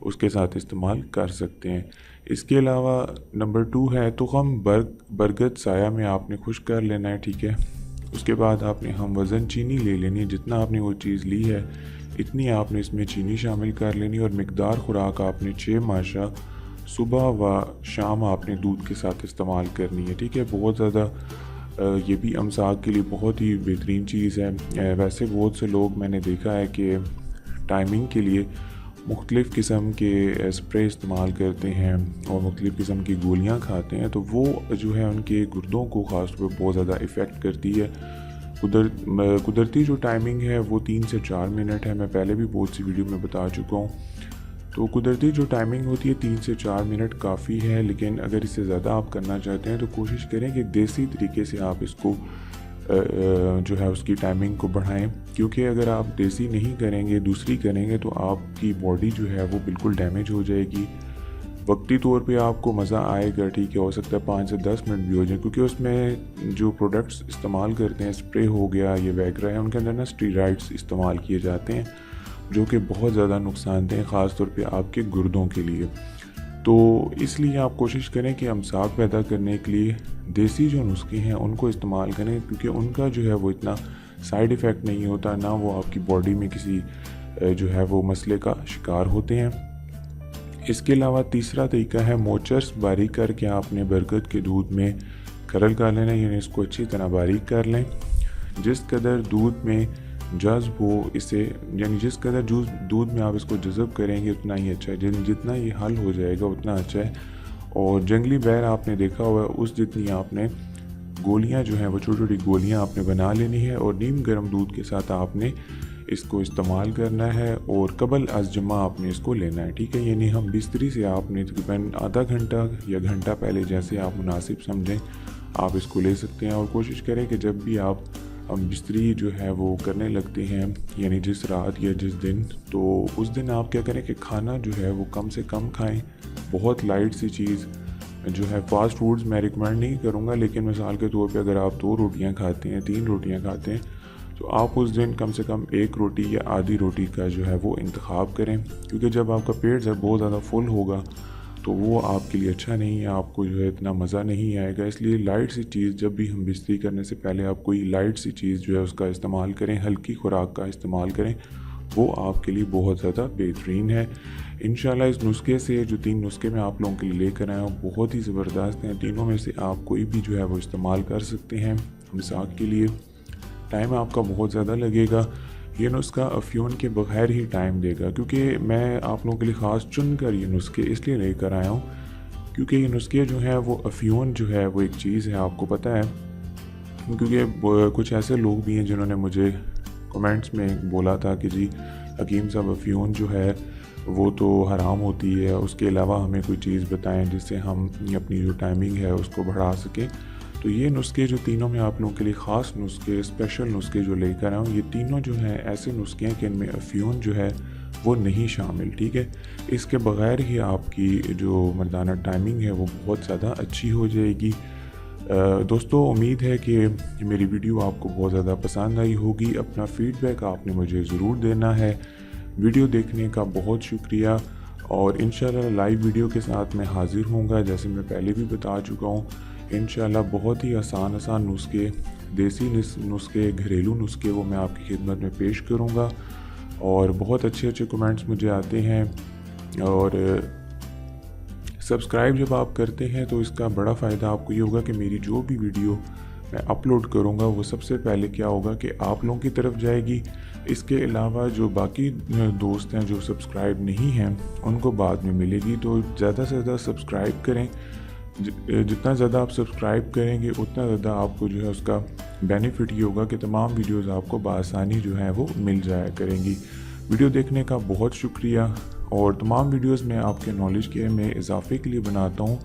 اس کے ساتھ استعمال کر سکتے ہیں۔ اس کے علاوہ نمبر 2 ہے تخم برگد سایہ میں آپ نے خشک کر لینا ہے، ٹھیک ہے۔ اس کے بعد آپ نے ہم وزن چینی لے لینی ہے، جتنا آپ نے وہ چیز لی ہے اتنی آپ نے اس میں چینی شامل کر لینی، اور مقدار خوراک آپ نے 6 ماشا صبح و شام آپ نے دودھ کے ساتھ استعمال کرنی ہے، ٹھیک ہے۔ بہت زیادہ یہ بھی امساک کے لیے بہت ہی بہترین چیز ہے۔ ویسے بہت سے لوگ میں نے دیکھا ہے کہ ٹائمنگ کے لیے مختلف قسم کے اسپرے استعمال کرتے ہیں اور مختلف قسم کی گولیاں کھاتے ہیں، تو وہ جو ہے ان کے گردوں کو خاص طور پہ بہت زیادہ افیکٹ کرتی ہے۔ قدرتی جو ٹائمنگ ہے وہ 3 سے 4 منٹ ہے، میں پہلے بھی بہت سی ویڈیو میں بتا چکا ہوں۔ تو قدرتی جو ٹائمنگ ہوتی ہے 3 سے 4 منٹ کافی ہے، لیکن اگر اس سے زیادہ آپ کرنا چاہتے ہیں تو کوشش کریں کہ دیسی طریقے سے آپ اس کو جو ہے اس کی ٹائمنگ کو بڑھائیں، کیونکہ اگر آپ دیسی نہیں کریں گے، دوسری کریں گے تو آپ کی باڈی جو ہے وہ بالکل ڈیمیج ہو جائے گی۔ وقتی طور پہ آپ کو مزہ آئے گا، ٹھیک ہے، ہو سکتا ہے 5 سے 10 منٹ بھی ہو جائیں، کیونکہ اس میں جو پروڈکٹس استعمال کرتے ہیں، اسپرے ہو گیا، یہ ویگرا ہے، ان کے اندر نا اسٹیرائڈس استعمال کیے جاتے ہیں جو کہ بہت زیادہ نقصان دہ ہیں، خاص طور پہ آپ کے گردوں کے لیے۔ تو اس لیے آپ کوشش کریں کہ امساک پیدا کرنے کے لیے دیسی جو نسخے ہیں ان کو استعمال کریں، کیونکہ ان کا جو ہے وہ اتنا سائیڈ ایفیکٹ نہیں ہوتا، نہ وہ آپ کی باڈی میں کسی جو ہے وہ مسئلے کا شکار ہوتے ہیں۔ اس کے علاوہ تیسرا طریقہ ہے موچرز باریک کر کے آپ نے برگد کے دودھ میں کرل کر لینا، یعنی اس کو اچھی طرح باریک کر لیں۔ جس قدر دودھ میں جذب ہو اسے، یعنی جس قدر دودھ میں آپ اس کو جذب کریں گے اتنا ہی اچھا ہے، جتنا یہ حل ہو جائے گا اتنا اچھا ہے۔ اور جنگلی بیر آپ نے دیکھا ہوا ہے، اس جتنی آپ نے گولیاں جو ہیں وہ چھوٹی چھوٹی گولیاں آپ نے بنا لینی ہے، اور نیم گرم دودھ کے ساتھ آپ نے اس کو استعمال کرنا ہے، اور قبل از جمع آپ نے اس کو لینا ہے، ٹھیک ہے۔ یعنی ہم بستری سے آپ نے تقریباً آدھا گھنٹہ یا گھنٹہ پہلے جیسے آپ مناسب سمجھیں آپ اس کو لے سکتے ہیں، اور کوشش کریں کہ جب بھی آپ بستری جو ہے وہ کرنے لگتے ہیں، یعنی جس رات یا جس دن، تو اس دن آپ کیا کریں کہ کھانا جو ہے وہ کم سے کم کھائیں، بہت لائٹ سی چیز جو ہے۔ فاسٹ فوڈز میں ریکمینڈ نہیں کروں گا، لیکن مثال کے طور پہ اگر آپ 2 روٹیاں کھاتے ہیں، 3 روٹیاں کھاتے ہیں، تو آپ اس دن کم سے کم 1 روٹی یا آدھی روٹی کا جو ہے وہ انتخاب کریں، کیونکہ جب آپ کا پیٹ جب بہت زیادہ فل ہوگا تو وہ آپ کے لیے اچھا نہیں ہے، آپ کو جو ہے اتنا مزہ نہیں آئے گا۔ اس لیے لائٹ سی چیز جب بھی ہم بستری کرنے سے پہلے آپ کوئی لائٹ سی چیز جو ہے اس کا استعمال کریں، ہلکی خوراک کا استعمال کریں، وہ آپ کے لیے بہت زیادہ بہترین ہے۔ انشاءاللہ اس نسخے سے جو 3 نسخے میں آپ لوگوں کے لیے لے کر آیا ہوں بہت ہی زبردست ہیں، تینوں میں سے آپ کوئی بھی جو ہے وہ استعمال کر سکتے ہیں امساک کے لیے۔ ٹائم آپ کا بہت زیادہ لگے گا، یہ نسخہ افیون کے بغیر ہی ٹائم دے گا، کیونکہ میں آپ لوگوں کے لیے خاص چن کر یہ نسخے اس لیے لے کر آیا ہوں کیونکہ یہ نسخے جو ہیں وہ افیون جو ہے وہ ایک چیز ہے، آپ کو پتہ ہے، کیونکہ کچھ ایسے لوگ بھی ہیں جنہوں نے مجھے کمنٹس میں بولا تھا کہ جی حکیم صاحب افیون جو ہے وہ تو حرام ہوتی ہے، اس کے علاوہ ہمیں کوئی چیز بتائیں جس سے ہم اپنی جو ٹائمنگ ہے اس کو بڑھا سکیں۔ تو یہ نسخے جو تینوں میں آپ لوگوں کے لیے خاص نسخے، اسپیشل نسخے جو لے کر آؤں، یہ تینوں جو ہیں ایسے نسخے ہیں کہ ان میں افیون جو ہے وہ نہیں شامل، ٹھیک ہے۔ اس کے بغیر ہی آپ کی جو مردانہ ٹائمنگ ہے وہ بہت زیادہ اچھی ہو جائے گی۔ دوستو امید ہے کہ میری ویڈیو آپ کو بہت زیادہ پسند آئی ہوگی، اپنا فیڈ بیک آپ نے مجھے ضرور دینا ہے۔ ویڈیو دیکھنے کا بہت شکریہ، اور انشاءاللہ لائیو ویڈیو کے ساتھ میں حاضر ہوں گا، جیسے میں پہلے بھی بتا چکا ہوں۔ انشاءاللہ بہت ہی آسان نسخے، دیسی نسخے، گھریلو نسخے وہ میں آپ کی خدمت میں پیش کروں گا، اور بہت اچھے کمنٹس مجھے آتے ہیں۔ اور سبسکرائب جب آپ کرتے ہیں تو اس کا بڑا فائدہ آپ کو یہ ہوگا کہ میری جو بھی ویڈیو میں اپلوڈ کروں گا وہ سب سے پہلے کیا ہوگا کہ آپ لوگوں کی طرف جائے گی۔ اس کے علاوہ جو باقی دوست ہیں جو سبسکرائب نہیں ہیں ان کو بعد میں ملے گی، تو زیادہ سے زیادہ سبسکرائب کریں۔ جتنا زیادہ آپ سبسکرائب کریں گے اتنا زیادہ آپ کو جو ہے اس کا بینیفٹ یہ ہوگا کہ تمام ویڈیوز آپ کو بآسانی جو ہیں وہ مل جایا کریں گی۔ ویڈیو دیکھنے کا بہت شکریہ، اور تمام ویڈیوز میں آپ کے نالج کے میں اضافے کے لیے بناتا ہوں،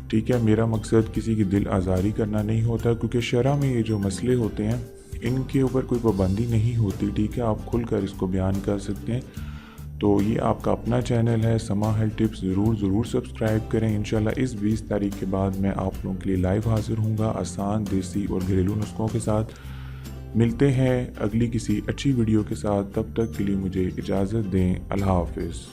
ٹھیک ہے۔ میرا مقصد کسی کی دل آزاری کرنا نہیں ہوتا، کیونکہ شرع میں یہ جو مسئلے ہوتے ہیں ان کے اوپر کوئی پابندی نہیں ہوتی، ٹھیک ہے۔ آپ کھل کر اس کو بیان کر سکتے ہیں۔ تو یہ آپ کا اپنا چینل ہے سما ہیلتھ ٹپس، ضرور سبسکرائب کریں۔ انشاءاللہ اس 20 تاریخ کے بعد میں آپ لوگوں کے لیے لائیو حاضر ہوں گا آسان، دیسی اور گھریلو نسخوں کے ساتھ۔ ملتے ہیں اگلی کسی اچھی ویڈیو کے ساتھ، تب تک کے لیے مجھے اجازت دیں، اللہ حافظ۔